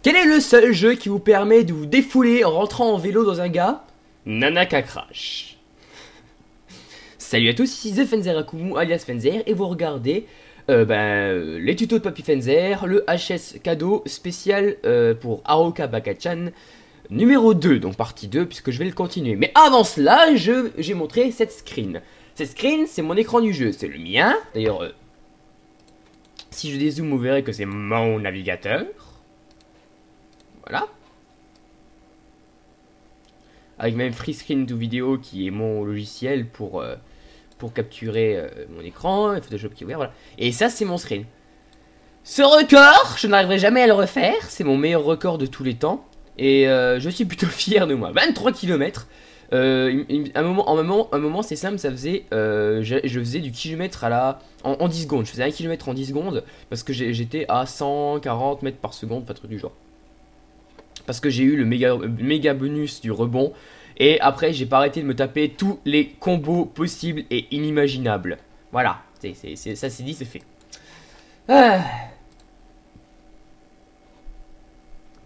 Quel est le seul jeu qui vous permet de vous défouler en rentrant en vélo dans un gars? Nanaka Crash. Salut à tous, ici The Fenzer Akumu alias Fenzer et vous regardez les tutos de Papy Fenzer, le HS cadeau spécial pour Haruka Baka-chan numéro 2, donc partie 2 puisque je vais le continuer. Mais avant cela, j'ai montré cette screen. Cette screen, c'est mon écran du jeu, c'est le mien. D'ailleurs, si je dézoome, vous verrez que c'est mon navigateur. Voilà. Avec même Free Screen to Video qui est mon logiciel pour capturer mon écran, Photoshop qui est ouvert, voilà. Et ça, c'est mon screen. Ce record, je n'arriverai jamais à le refaire. C'est mon meilleur record de tous les temps. Et je suis plutôt fier de moi. 23 km. Un moment c'est simple, ça faisait. Je faisais du kilomètre en 10 secondes. Je faisais 1 km en 10 secondes. Parce que j'étais à 140 mètres par seconde, pas truc du genre. Parce que j'ai eu le méga bonus du rebond. Et après, j'ai pas arrêté de me taper tous les combos possibles et inimaginables. Voilà, ça c'est dit, c'est fait.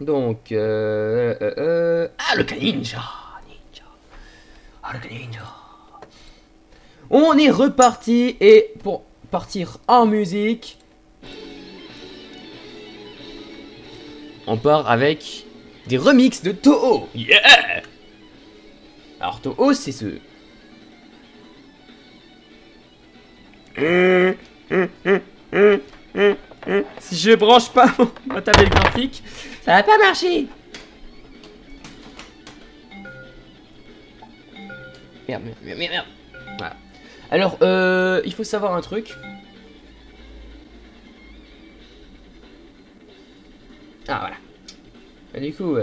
Donc, le Ninja. Ah, le Ninja. On est reparti et pour partir en musique, on part avec des remixes de Toho. Yeah! Alors Toho, c'est ce... Si je branche pas ma tablette graphique, ça va pas marcher. Merde. Voilà. Alors, il faut savoir un truc. Ah, voilà. Et du coup...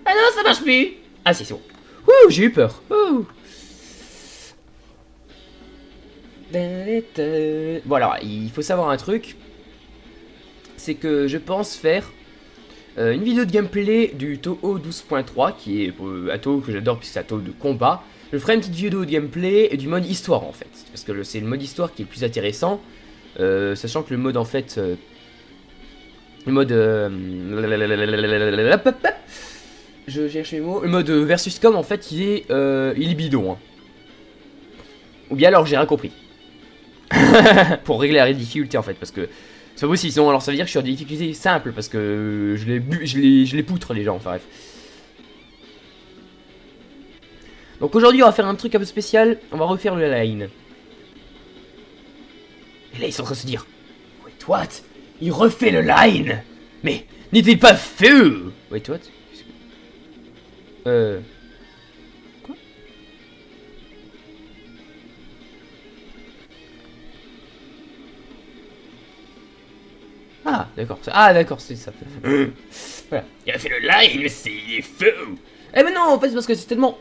Ah non, ça marche plus. Ah si, c'est bon. Ouh, j'ai eu peur. Ouh. Voilà, il faut savoir un truc. C'est que je pense faire une vidéo de gameplay du Toho 12.3 qui est un Toho que j'adore puisque c'est un Toho de combat. Je ferai une petite vidéo de gameplay du mode histoire en fait. Parce que c'est le mode histoire qui est le plus intéressant. Sachant que le mode en fait... le mode... je cherche mes mots. Le mode versus com en fait il est bidon. Hein. Ou bien alors j'ai rien compris. Pour régler la difficulté en fait. Parce que c'est pas possible. Sinon alors ça veut dire que je suis en difficulté simple. Parce que je les poutre les gens. Enfin bref. Donc aujourd'hui on va faire un truc un peu spécial. On va refaire le line. Et là ils sont en train de se dire. Wait what? Il refait le line. Mais n'est-il pas fou? Wait what? Quoi? Ah, d'accord. Ah, d'accord, c'est ça. Voilà. Il a fait le line, mais c'est fou. Eh mais non, en fait, c'est parce que c'est tellement...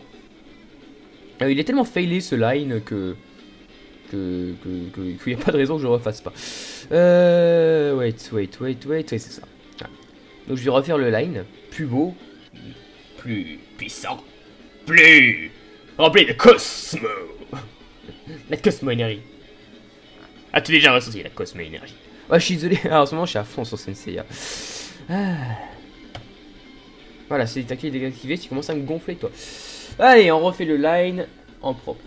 il est tellement failé, ce line, qu'il n'y a pas de raison que je le refasse pas. Wait, c'est ça. Ah. Donc je vais refaire le line, plus beau, plus puissant, plus rempli de Cosmo. La Cosmo énergie. As-tu déjà ressenti la Cosmo énergie? Ouais, je suis désolé, alors, en ce moment je suis à fond sur Sensei. Voilà, c'est taqué désactivé, tu commences à me gonfler toi. Allez, on refait le line en propre.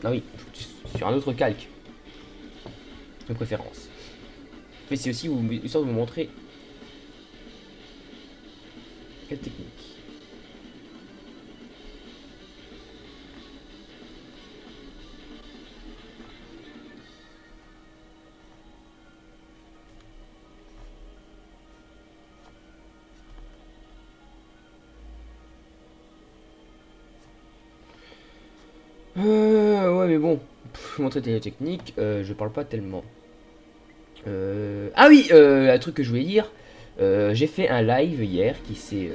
Ah oui, sur un autre calque. De préférence. Mais c'est aussi histoire de vous montrer quelle technique. Ouais mais bon, je vais montrer des techniques, je parle pas tellement. Ah oui, un truc que je voulais dire, j'ai fait un live hier qui s'est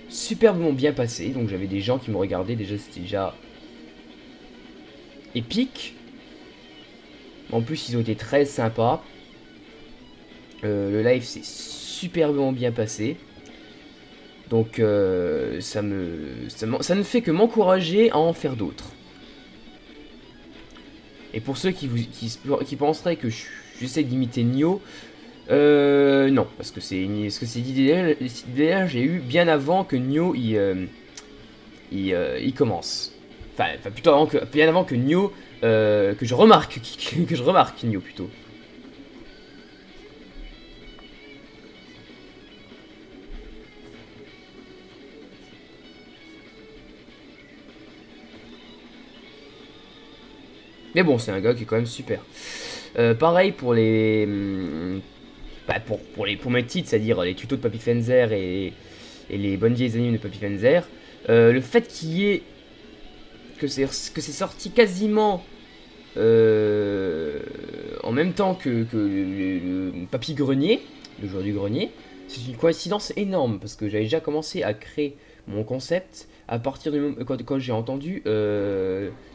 superbement bien passé, donc j'avais des gens qui me regardaient, déjà c'était déjà épique. En plus ils ont été très sympas. Le live s'est superbement bien passé. Donc ça ne fait que m'encourager à en faire d'autres. Et pour ceux qui penseraient que j'essaie d'imiter Nioh, Non, parce que c'est l'idée là, j'ai eu bien avant que Nioh il commence. Enfin plutôt bien avant que Nioh, que je remarque, que je remarque Nioh plutôt. Mais bon, c'est un gars qui est quand même super. Pareil pour les... bah, pour mes titres, c'est-à-dire les tutos de Papy Fenzer et les bonnes vieilles animes de Papy Fenzer. Le fait qu'il y ait... que c'est sorti quasiment en même temps que le Papy Grenier, le joueur du grenier, c'est une coïncidence énorme parce que j'avais déjà commencé à créer mon concept à partir du moment quand j'ai entendu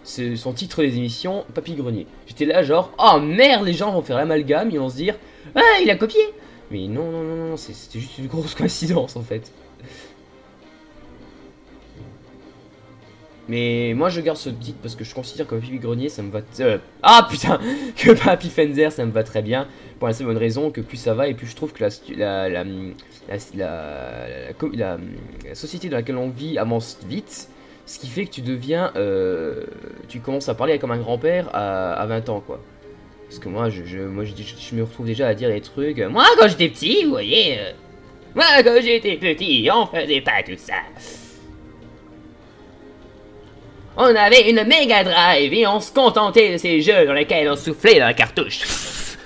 son titre des émissions, Papy Grenier. J'étais là genre, oh merde, les gens vont faire l'amalgame, ils vont se dire, ah il a copié. Mais non, non, non, non, c'était juste une grosse coïncidence en fait. Mais moi je garde ce titre parce que je considère que Papy Grenier ça me va... ah putain que Papy Fenzer ça me va très bien. Pour la seule bonne raison que plus ça va et plus je trouve que la société dans laquelle on vit avance vite. Ce qui fait que tu deviens... tu commences à parler comme un grand-père à 20 ans quoi. Parce que moi je me retrouve déjà à dire des trucs... Moi quand j'étais petit vous voyez... moi quand j'étais petit on faisait pas tout ça. On avait une Mega Drive et on se contentait de ces jeux dans lesquels on soufflait dans la cartouche.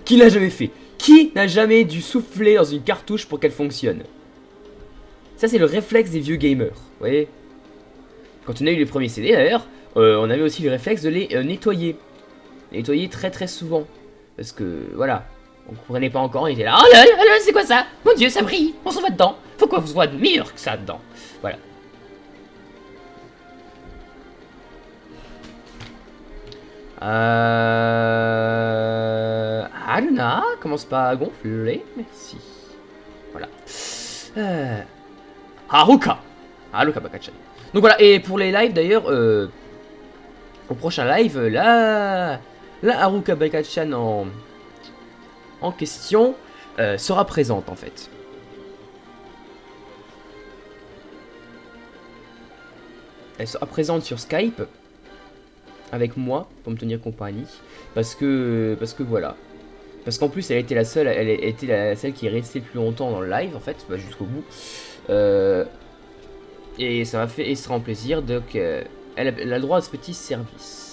Qui l'a jamais fait? Qui n'a jamais dû souffler dans une cartouche pour qu'elle fonctionne? Ça c'est le réflexe des vieux gamers, vous voyez. Quand on a eu les premiers CD d'ailleurs, on avait aussi le réflexe de les nettoyer. Nettoyer très très souvent. Parce que voilà, on comprenait pas encore, on était là, oh là là, c'est quoi ça? Mon dieu, ça brille, on s'en va dedans. Faut qu'on soit meilleur que ça dedans. Voilà. Aluna commence pas à gonfler, merci. Voilà. Haruka. Haruka Bakachan. Donc voilà, et pour les lives d'ailleurs, au prochain live, la Haruka Bakachan en question sera présente en fait. Elle sera présente sur Skype avec moi pour me tenir compagnie parce que voilà, parce qu'en plus elle était la seule, celle qui est restée le plus longtemps dans le live en fait, jusqu'au bout, et ça m'a fait extrêmement plaisir. Donc elle a le droit à ce petit service.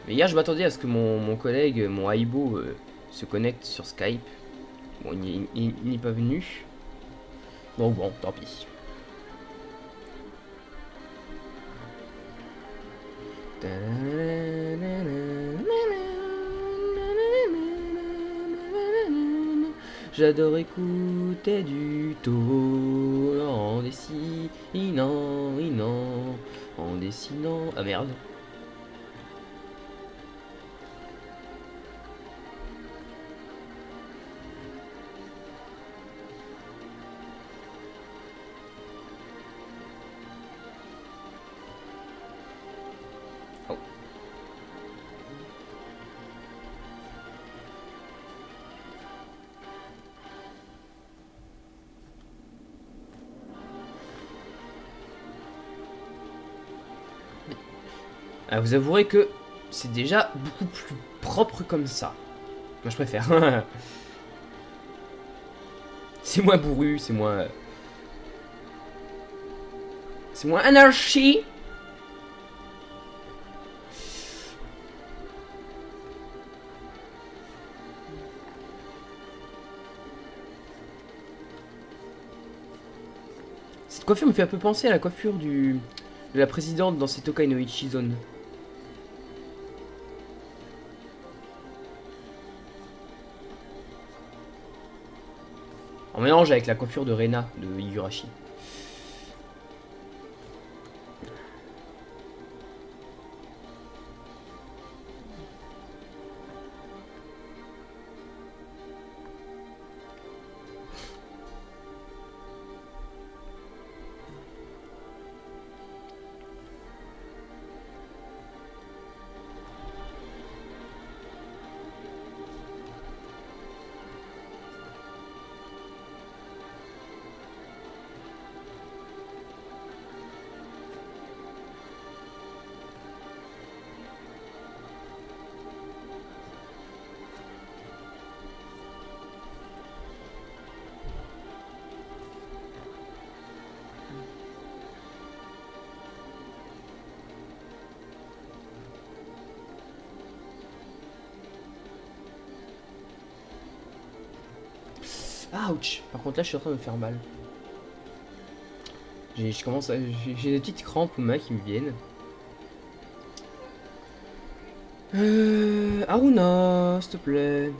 Mais hier, je m'attendais à ce que mon collègue, mon Aibo, se connecte sur Skype. Bon, il n'est pas venu. Donc bon, tant pis. J'adore écouter du taux en dessinant, en dessinant. Ah merde. Ah, vous avouerez que c'est déjà beaucoup plus propre comme ça. Moi je préfère. C'est moins bourru, c'est moins... c'est moins anarchie. Cette coiffure me fait un peu penser à la coiffure de la présidente dans Setokai no Ichizone. En mélange avec la coiffure de Rena de Higurashi. Ouch. Par contre là je suis en train de me faire mal. J'ai des petites crampes aux mains qui me viennent. Aruna, s'il te plaît.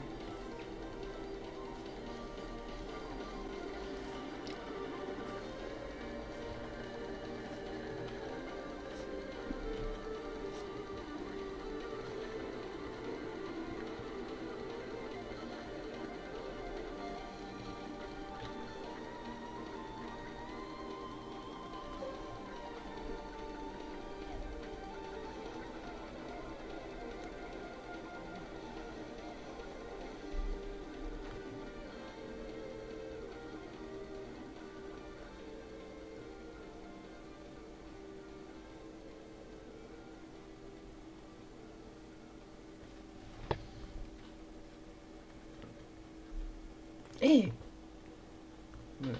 Eh. Voilà.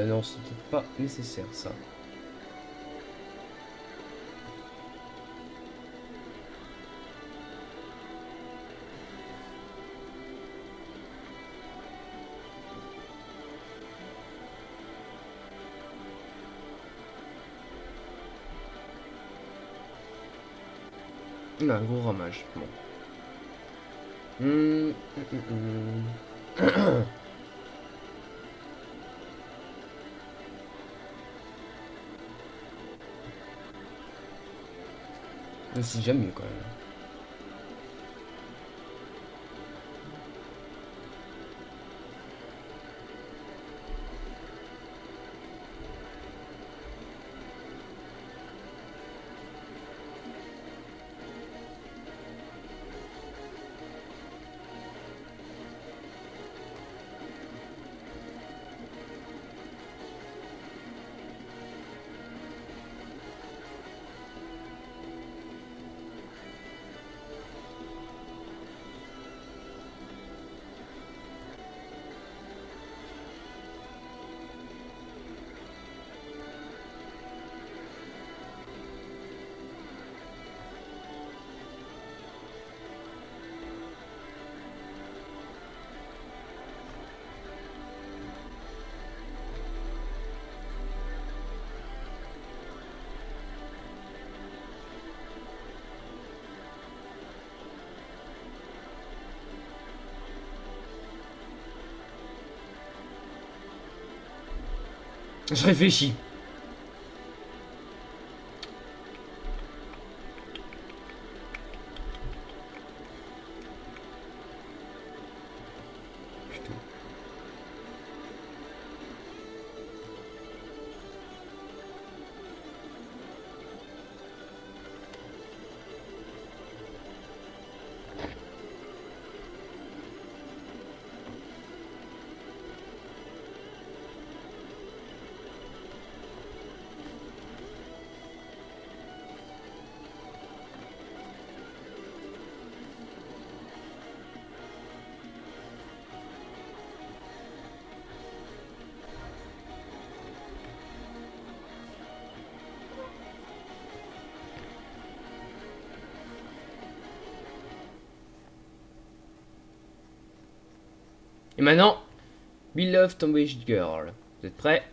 Non, c'était pas nécessaire ça. Un gros ramage. Bon. C'est déjà mieux quand même. Je réfléchis. Putain. Et maintenant, Beloved Tomboyish Girl. Vous êtes prêts?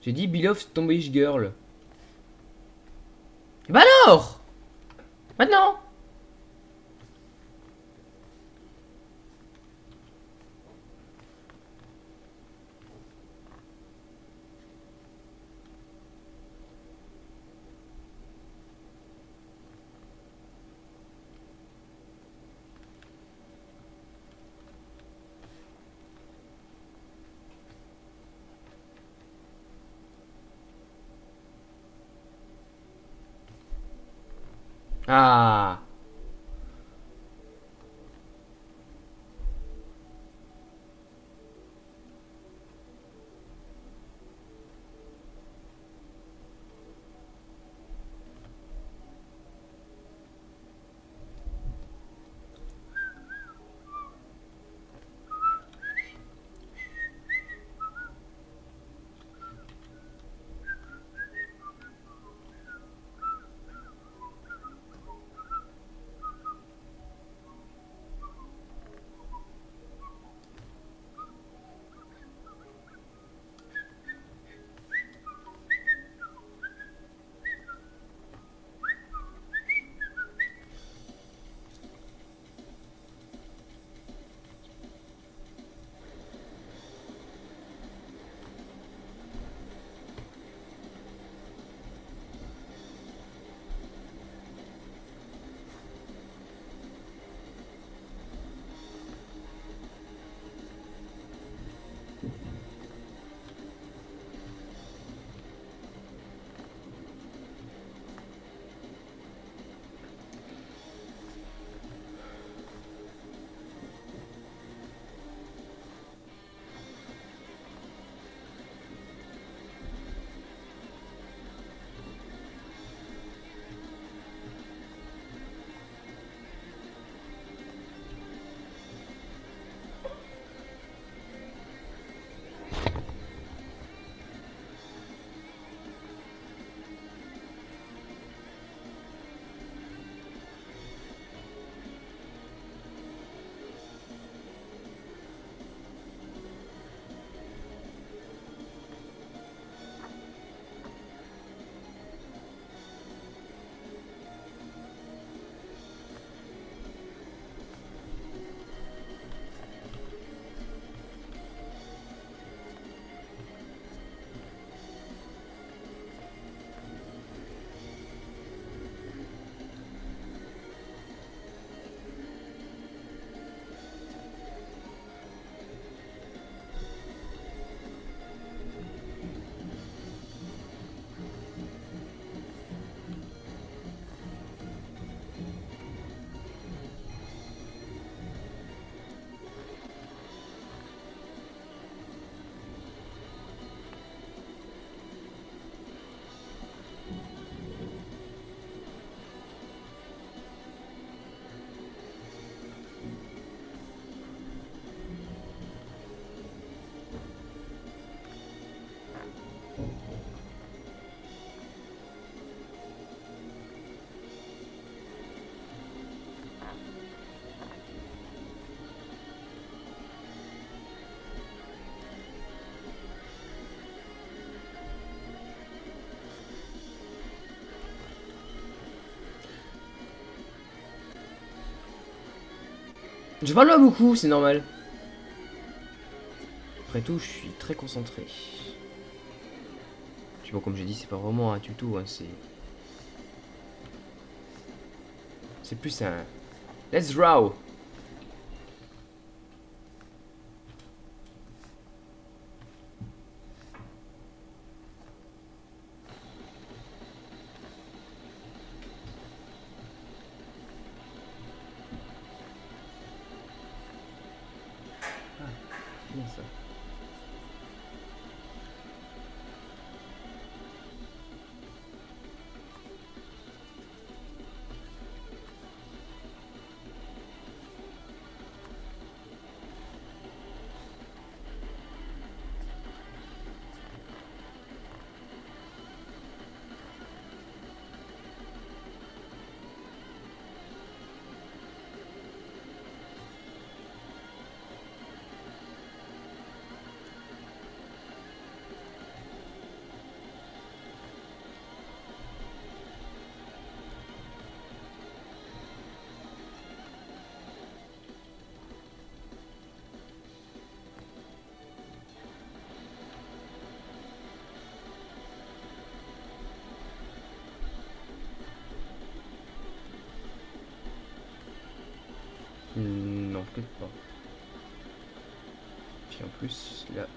J'ai dit Beloved Tomboyish Girl. Bah alors! Maintenant! Ah! Je parle pas beaucoup, c'est normal. Après tout, je suis très concentré. Puis bon, comme j'ai dit, c'est pas vraiment un tuto, hein, c'est... C'est plus un... Let's draw. Bien ça. en plus, là...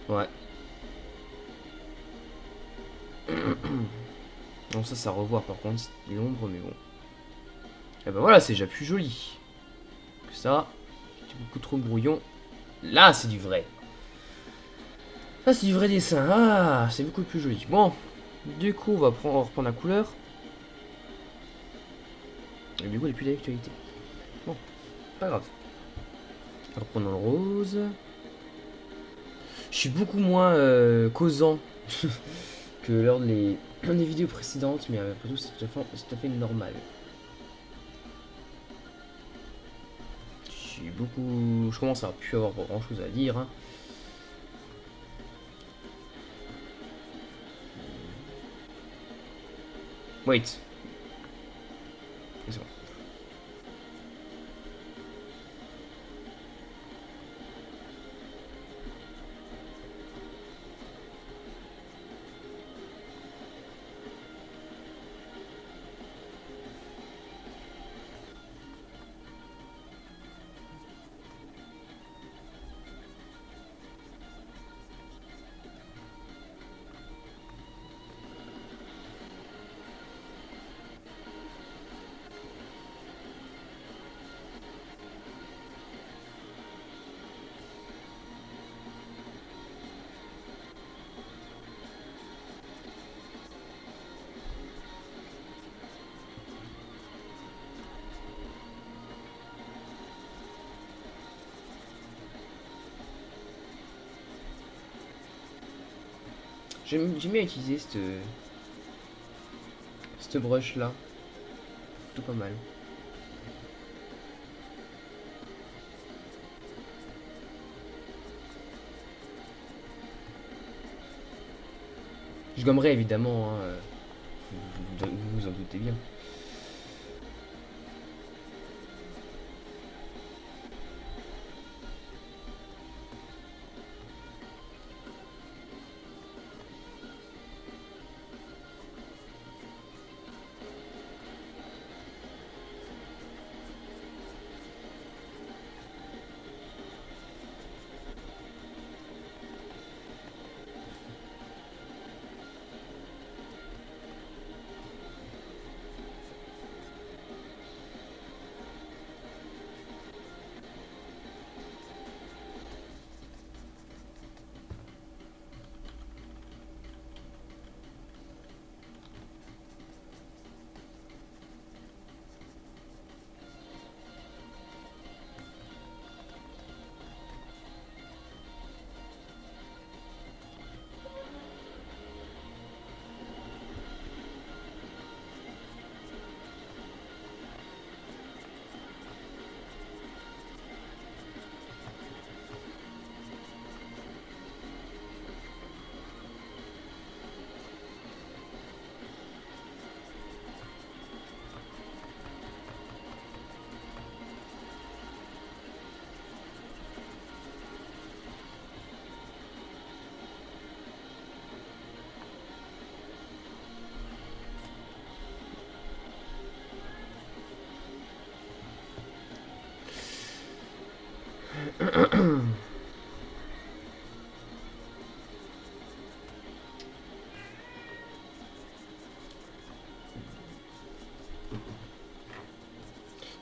Ouais. Non, ça revoit par contre, c'est l'ombre, mais bon. Et ben voilà, c'est déjà plus joli. Que ça, c'est beaucoup trop brouillon. Là, c'est du vrai. Ça, c'est du vrai dessin. Ah, c'est beaucoup plus joli. Bon, du coup, on va reprendre la couleur. Et du coup, elle n'est plus d'actualité. Bon, pas grave. Reprenons le rose. Je suis beaucoup moins causant que lors des vidéos précédentes, mais après tout, c'est tout à fait normal. Je commence à plus avoir grand chose à dire. Hein. Wait. C'est bon. J'aime bien utiliser cette brush là. Tout pas mal. Je gommerai évidemment, hein, vous en doutez bien.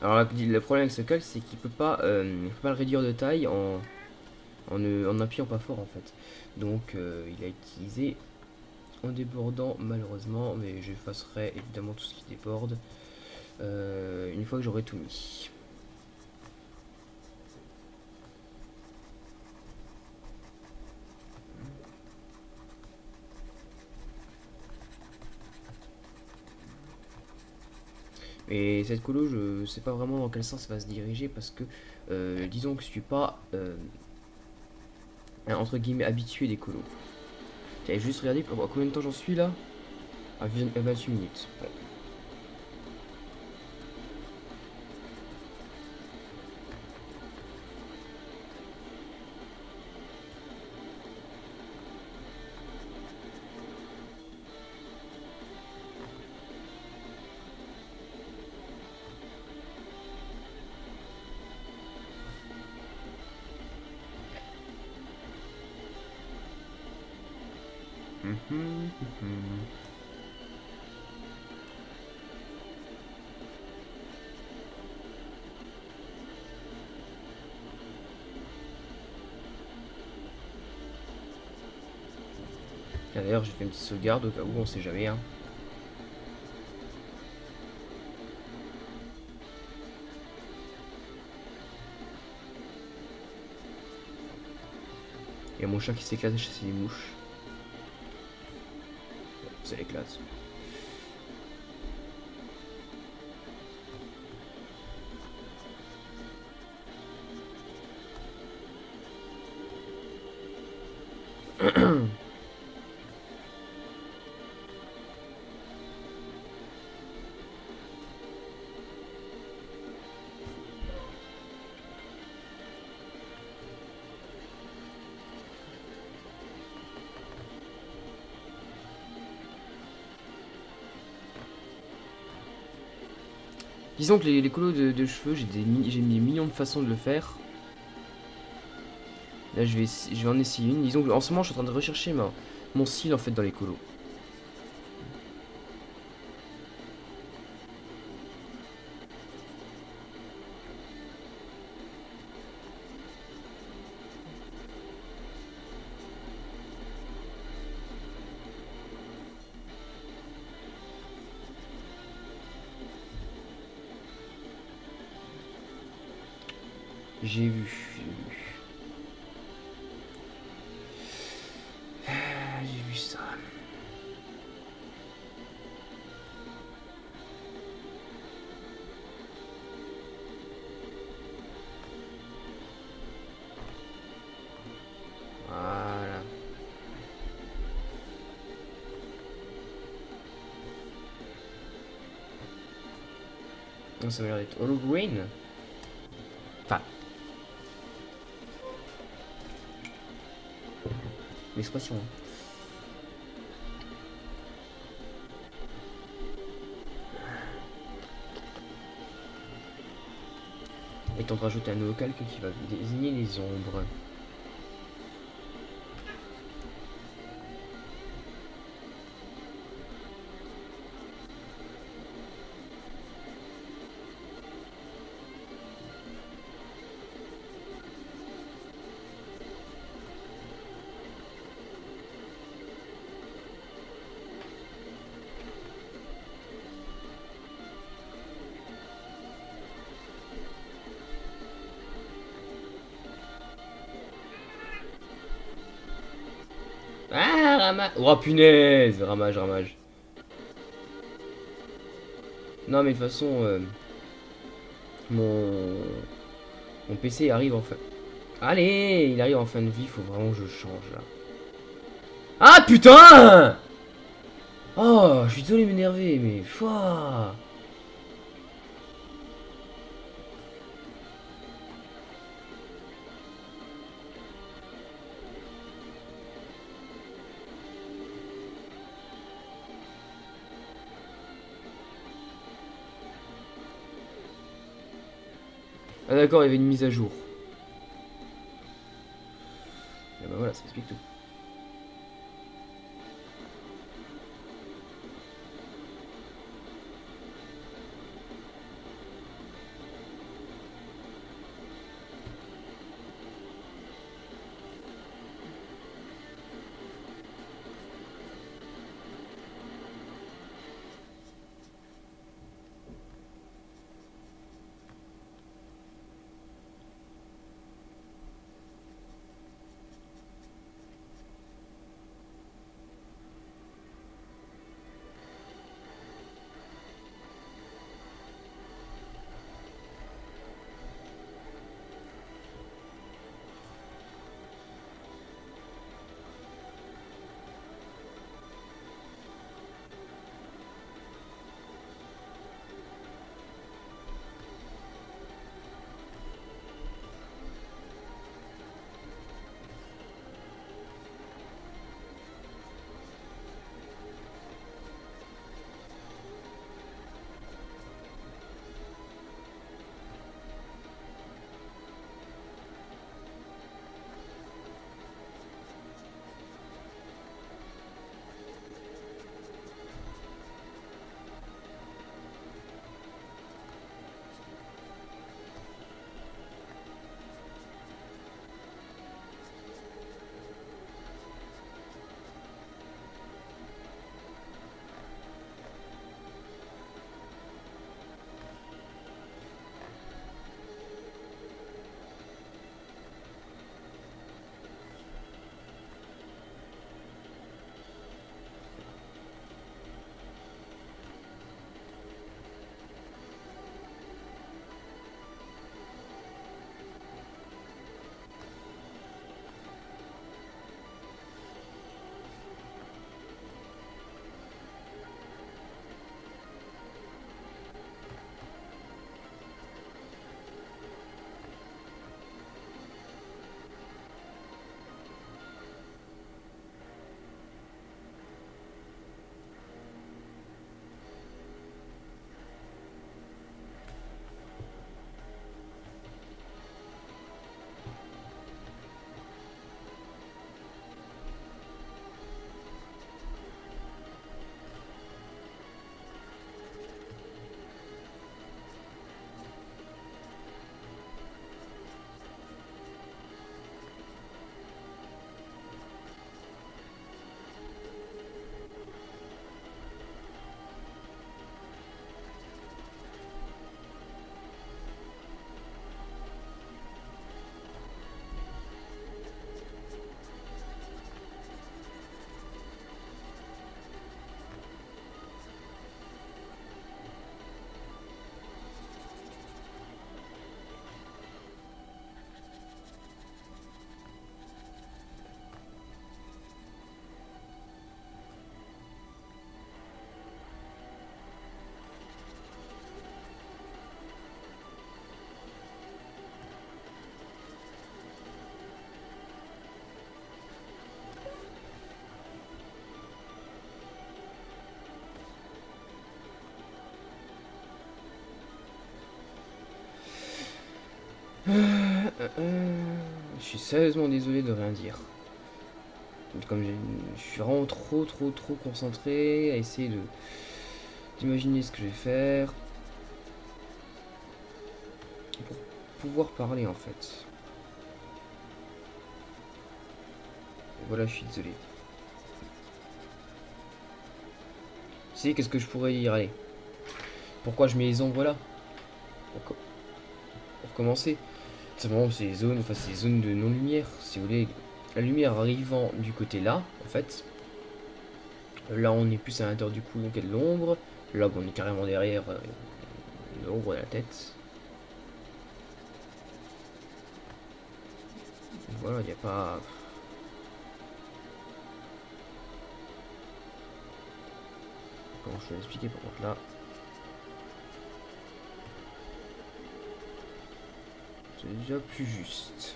Alors le problème avec ce code, c'est qu'il peut pas le réduire de taille en appuyant pas fort en fait. Donc il a utilisé en débordant malheureusement, mais j'effacerai évidemment tout ce qui déborde une fois que j'aurai tout mis. Et cette colo, je sais pas vraiment dans quel sens ça va se diriger parce que disons que je suis pas entre guillemets habitué des colos. J'avais juste regardé pour combien de temps j'en suis là. À 28 minutes. Bon. D'ailleurs, j'ai fait une petite sauvegarde au cas où, on sait jamais. Hein. Il y a mon chat qui s'éclate à chasser les mouches. Ça l'éclate. Disons que les colos de cheveux, j'ai des millions de façons de le faire. Là, je vais en essayer une. Disons qu'en ce moment, je suis en train de rechercher mon cil en fait dans les colos. J'ai vu. J'ai vu ça. Voilà. Putain, ça m'a l'air d'être Hollow Green. Enfin. L'expression. Hein. Et on rajoute un nouveau calque qui va désigner les ombres. Ah, ramage. Oh, punaise. Ramage, ramage. Non, mais de toute façon, mon PC arrive en fin... Allez, il arrive en fin de vie, faut vraiment que je change, là. Ah, putain. Oh, je suis désolé de m'énerver, mais... Fouah. Ah d'accord, il y avait une mise à jour. Et bah voilà, ça explique tout. Je suis sérieusement désolé de rien dire. Comme je suis vraiment trop concentré à essayer de d'imaginer ce que je vais faire pour pouvoir parler en fait. Voilà, je suis désolé. Tu sais, qu'est-ce que je pourrais dire? Allez. Pourquoi je mets les ombres là? Pour commencer. Tout simplement, c'est les zones, enfin, c'est les zones de non-lumière. Si vous voulez, la lumière arrivant du côté là, en fait. Là, on est plus à l'intérieur du cou, donc il y a de l'ombre. Là, bon, on est carrément derrière l'ombre de la tête. Voilà, il n'y a pas... Comment je vais l'expliquer par contre là? C'est déjà plus juste.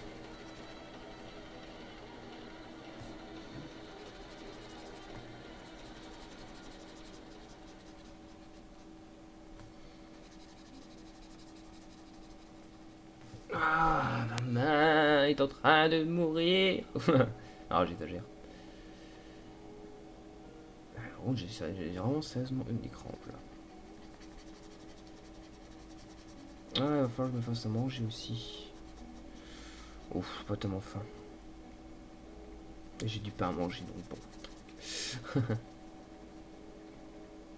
Ah, ma main est en train de mourir. Ah, j'exagère. Oh, j'ai vraiment sérieusement une des crampes là. Ah, il va falloir que je me fasse à manger aussi. Ouf, pas tellement faim. J'ai du pain à manger donc bon.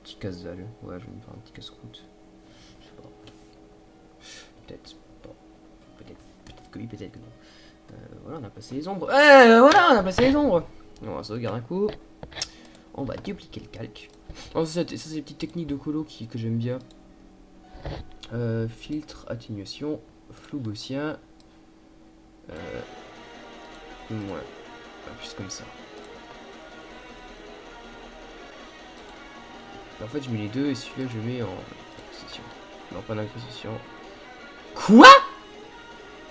Petit casse-dalle. Ouais, je vais me faire un petit casse-croûte. Je sais pas. Peut-être pas. Peut-être que oui, peut-être que non. Voilà, on a passé les ombres. Voilà, on a passé les ombres. On va sauvegarder un coup. On va dupliquer le calque. Oh, ça, c'est des petites techniques de colo que j'aime bien. Filtre, atténuation, flou gaussien. Ouais, plus comme ça. En fait, je mets les deux et celui-là, je mets en incrustation. Non, pas d'incrustation. Quoi?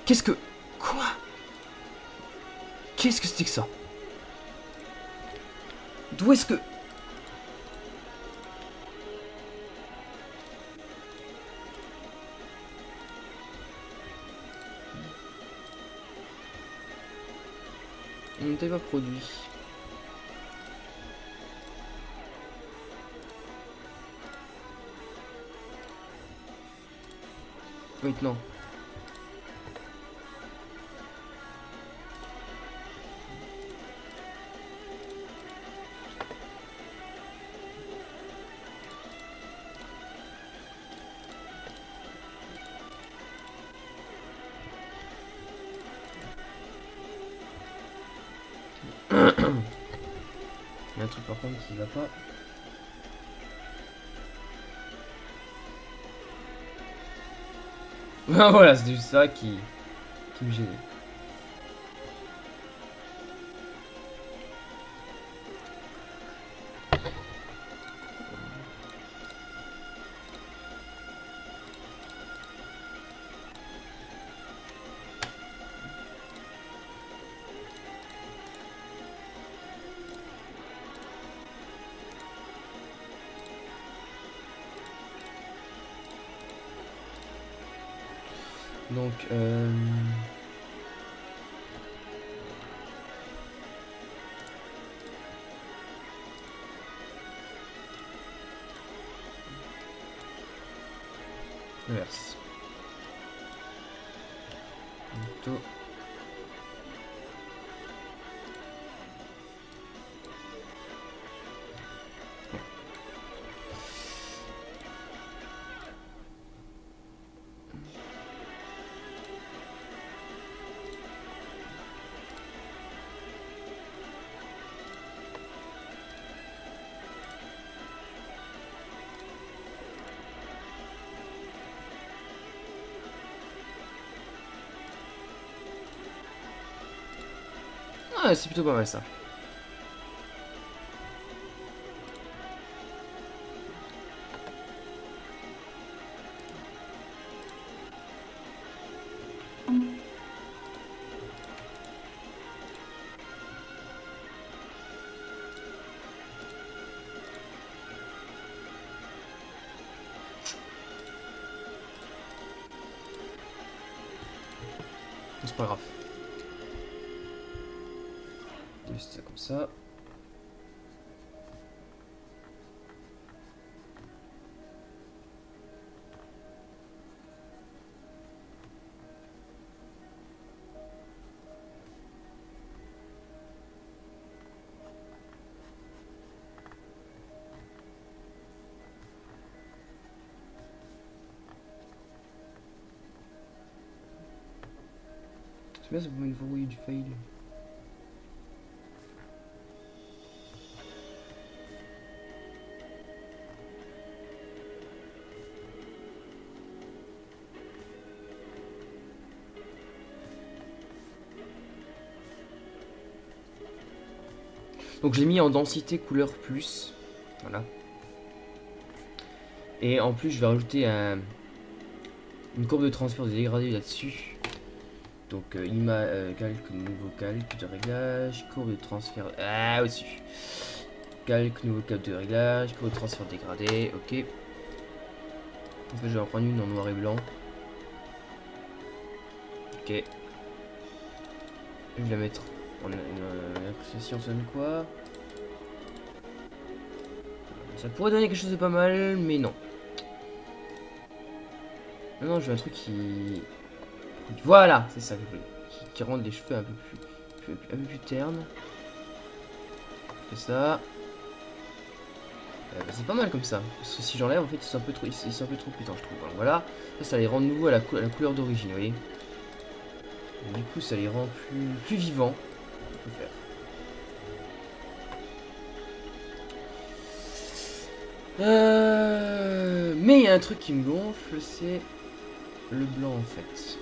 Qu'est-ce que... Quoi? Qu'est-ce que c'était que ça? D'où est-ce que... On n'était pas produit. Maintenant. Il y a un truc par contre qui va pas. Voilà, c'est juste ça qui me gênait. Donc, inverse. Plutôt. Ah, c'est plutôt pas mal ça. C'est pas grave. Juste ça comme ça. C'est bien, ça vous met une verrouille du fail. Donc je l'ai mis en densité couleur plus. Voilà. Et en plus je vais rajouter une courbe de transfert de dégradé là-dessus. Donc calque, nouveau calque de réglage, courbe de transfert. Ah, au-dessus. Calque, nouveau calque de réglage, courbe de transfert dégradé, ok. En fait, je vais en prendre une en noir et blanc. Ok. Je vais la mettre en incrustation, ça donne quoi? Ça pourrait donner quelque chose de pas mal, mais non. Non, je veux un truc qui... Voilà, c'est ça que je voulais. Qui rende les cheveux un peu plus ternes. Je fais ça. Bah, c'est pas mal comme ça. Parce que si j'enlève, en fait, ils sont un peu trop putain, je trouve. Donc, voilà. Ça les rend de nouveau à la couleur d'origine, vous voyez. Et du coup, ça les rend plus vivants. On peut faire. Mais il y a un truc qui me gonfle, c'est le blanc en fait.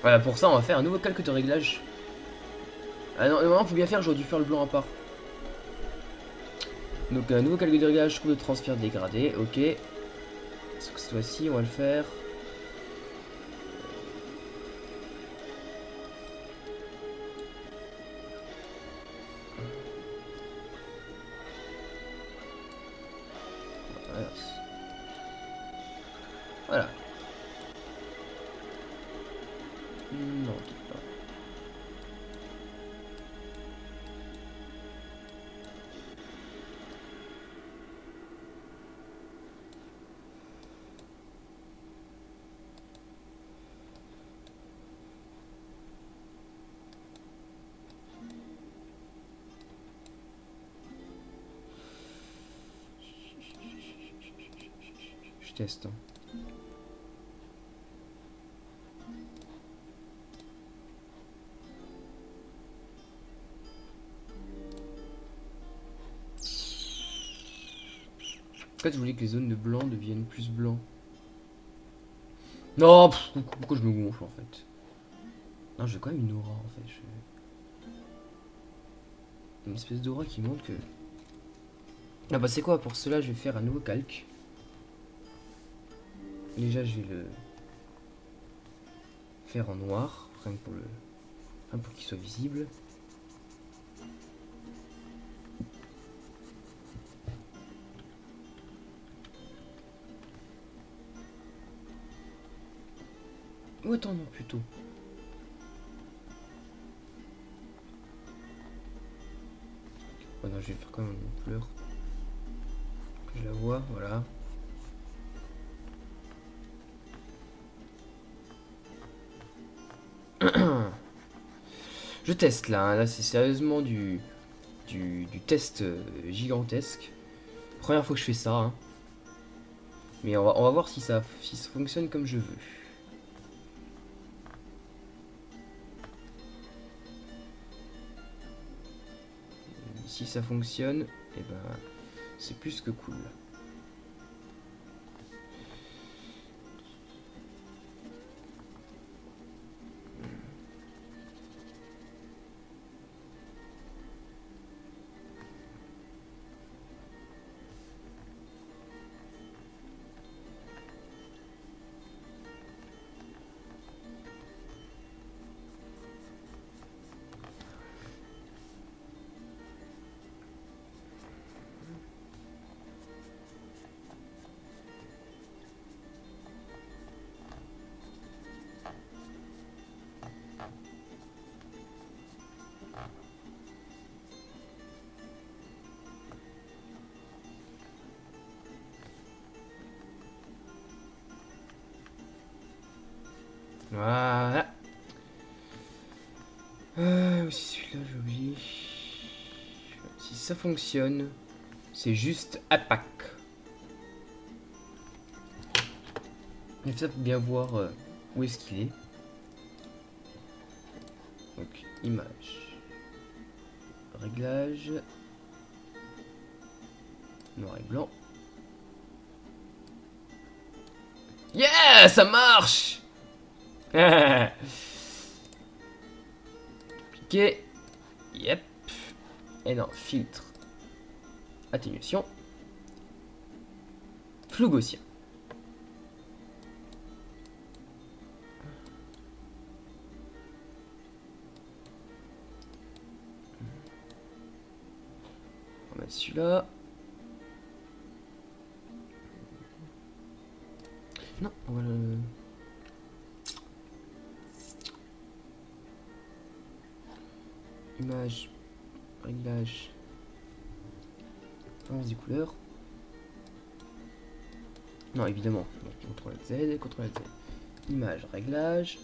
Voilà, pour ça on va faire un nouveau calque de réglage. Ah non, faut bien faire, j'aurais dû faire le blanc à part. Donc un nouveau calque de réglage, courbe de transfert dégradé, ok. Cette fois-ci on va le faire. Voilà. Non, peut-être pas. Je teste. Hein. En fait, je voulais que les zones de blanc deviennent plus blanc. Non, pourquoi je me gonfle en fait? Non, j'ai quand même une aura en fait. Une espèce d'aura qui montre que... Ah bah c'est quoi? Pour cela, je vais faire un nouveau calque. Déjà, je vais le faire en noir, rien pour qu'il soit visible. Ou attends, non, plutôt. Oh non, je vais faire quand même une couleur. Que je la vois, voilà. Je teste là, hein. Là c'est sérieusement du test gigantesque. Première fois que je fais ça. Hein. Mais on va voir si ça fonctionne comme je veux. Si ça fonctionne, et ben c'est plus que cool. Voilà. Aussi celui-là, j'ai oublié. Si ça fonctionne, c'est juste APAC. Et ça pour bien voir où est-ce qu'il est. Donc, image. Réglage. Noir et blanc. Yeah, ça marche. Cliquez. Yep. Et non, filtre. Atténuation. Flou gaussien. On va mettre celui-là. Non, on va le... Image, réglage, balance des couleurs. Non, évidemment. Donc, CTRL Z, CTRL Z. Image, réglage,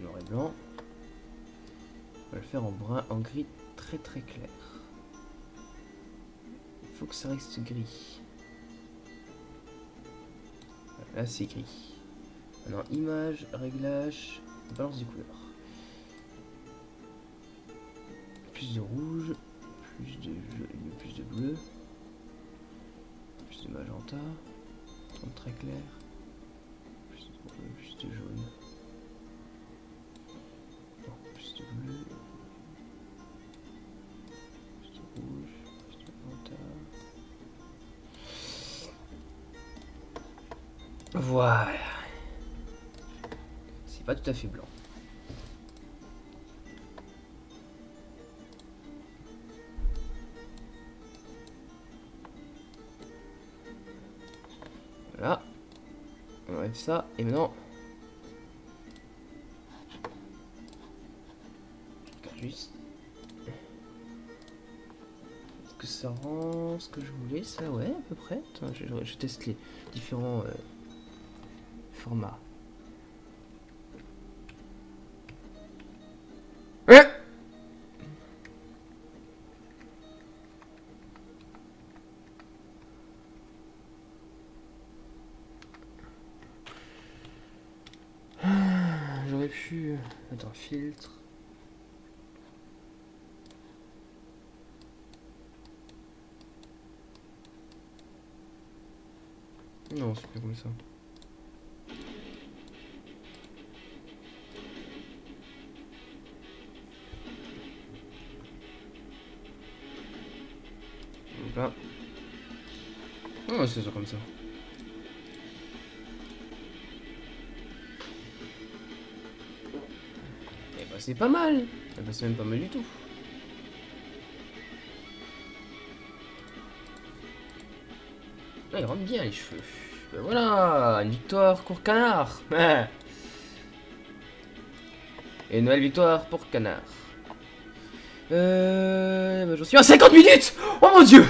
noir et blanc. On va le faire en brun, en gris très très clair. Il faut que ça reste gris. Là, c'est gris. Alors, image, réglage, balance des couleurs. Plus de rouge, plus de bleu, plus de magenta, très clair, plus de jaune, non, plus de bleu, plus de rouge, plus de magenta. Voilà. C'est pas tout à fait blanc. Voilà, on enlève ça, et maintenant, je regarde juste, est-ce que ça rend ce que je voulais, ça, ouais, à peu près. Attends, je teste les différents formats. J'aurais pu... Attends, filtre. Non, c'est pas comme ça. Donc là. Non, c'est ça comme ça. C'est pas mal. C'est même pas mal du tout. Ah, il rentre bien les cheveux. Ben voilà, une victoire pour Canard. Et une nouvelle victoire pour Canard. Ben, j'en suis à 50 minutes. Oh mon dieu.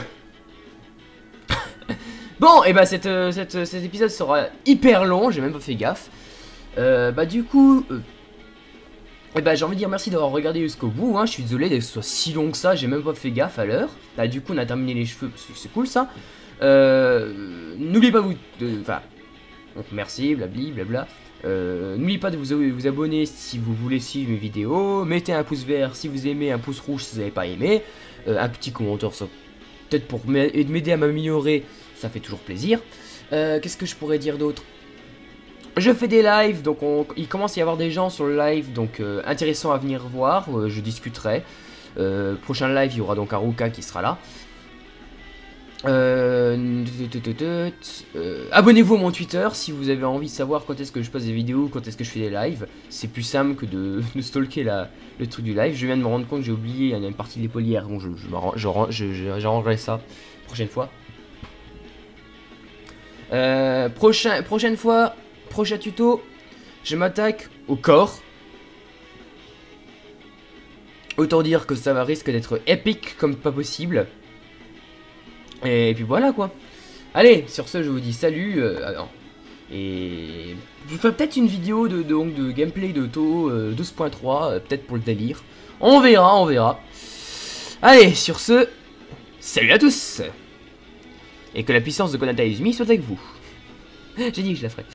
Bon, et bah cet épisode sera hyper long. J'ai même pas fait gaffe. Bah du coup... Et bah j'ai envie de dire merci d'avoir regardé jusqu'au bout, hein. Je suis désolé que ce soit si long que ça, j'ai même pas fait gaffe à l'heure. Bah du coup on a terminé les cheveux parce que c'est cool ça. N'oubliez pas enfin, donc merci, blabli, blabla. N'oubliez pas de vous abonner si vous voulez suivre mes vidéos. Mettez un pouce vert si vous aimez, un pouce rouge si vous n'avez pas aimé. Un petit commentaire, ça peut-être pour m'aider à m'améliorer, ça fait toujours plaisir. Qu'est-ce que je pourrais dire d'autre? Je fais des lives, donc il commence à y avoir des gens sur le live, donc intéressant à venir voir, je discuterai. Prochain live, il y aura donc Aruka qui sera là. Abonnez-vous à mon Twitter si vous avez envie de savoir quand est-ce que je poste des vidéos, quand est-ce que je fais des lives. C'est plus simple que de stalker le truc du live. Je viens de me rendre compte que j'ai oublié une partie de l'épaule hier, donc j'arrangerai ça prochaine fois. Prochaine fois, prochain tuto, je m'attaque au corps. Autant dire que ça va risque d'être épique comme pas possible. Et puis voilà quoi. Allez, sur ce je vous dis salut. Et je ferai peut-être une vidéo de gameplay de Toho 12.3, peut-être pour le délire. On verra, on verra. Allez, sur ce, salut à tous. Et que la puissance de Konata Izumi soit avec vous. J'ai dit que je la ferai.